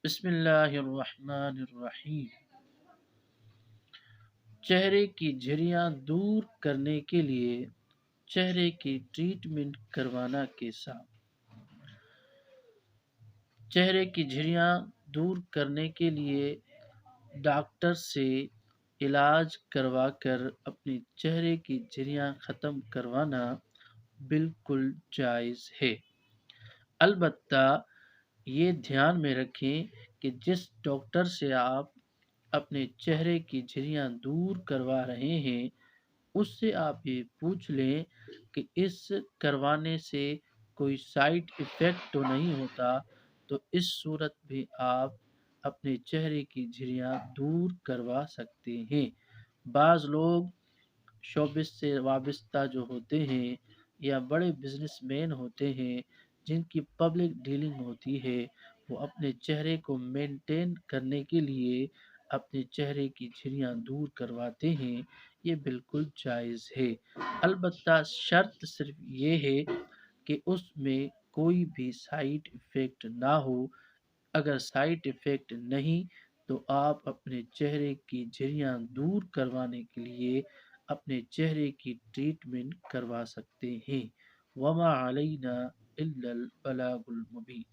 بسم اللہ الرحمن الرحیم۔ چہرے کی جھریاں دور کرنے کے لیے چہرے کی ٹریٹمنٹ کروانا کیسا؟ چہرے کی جھریاں دور کرنے کے لیے ڈاکٹر سے علاج کروا کر اپنے چہرے کی جھریاں ختم کروانا بالکل جائز ہے۔ البتہ یہ دھیان میں رکھیں کہ جس ڈاکٹر سے آپ اپنے چہرے کی جھریاں دور کروا رہے ہیں اس سے آپ یہ پوچھ لیں کہ اس کروانے سے کوئی سائیڈ ایفیکٹ تو نہیں ہوتا، تو اس صورت بھی آپ اپنے چہرے کی جھریاں دور کروا سکتے ہیں۔ بعض لوگ شوبز سے وابستہ جو ہوتے ہیں یا بڑے بزنس مین ہوتے ہیں جن کی پبلک ڈیلنگ ہوتی ہے، وہ اپنے چہرے کو مینٹین کرنے کے لیے اپنے چہرے کی جھریاں دور کرواتے ہیں۔ یہ بالکل جائز ہے، البتہ شرط صرف یہ ہے کہ اس میں کوئی بھی سائیڈ ایفیکٹ نہ ہو۔ اگر سائیڈ ایفیکٹ نہیں تو آپ اپنے چہرے کی جھریاں دور کروانے کے لیے اپنے چہرے کی ٹریٹمنٹ کروا سکتے ہیں۔ وما علینا الا البلاغ المبین۔